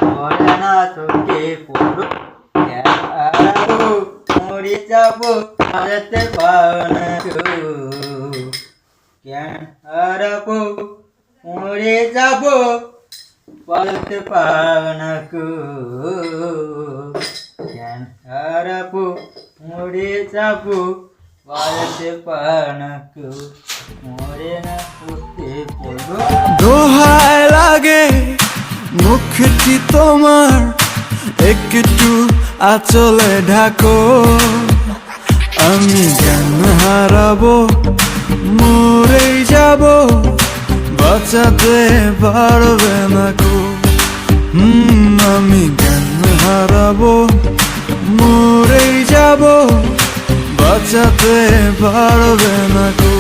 পড়ে না চোখে পড়ো জ্ঞান হারাবো মরে যাবো হারাতে পারো না কো জ্ঞান হারাবো মরে যাবো পালতে পারো না কো জ্ঞান হারাবো মরে যাবো পালতে পারো না কো মরে না চোখে পড়ো। দোহায় লাগে মুখটি তোমার একটু আঁচলে ঢাকো, আমি জ্ঞান হারাবো মরেই যাব বাঁচাতে পারবে না কো। আমি জ্ঞান হারাবো মরেই যাব বাঁচাতে পারবে না কো।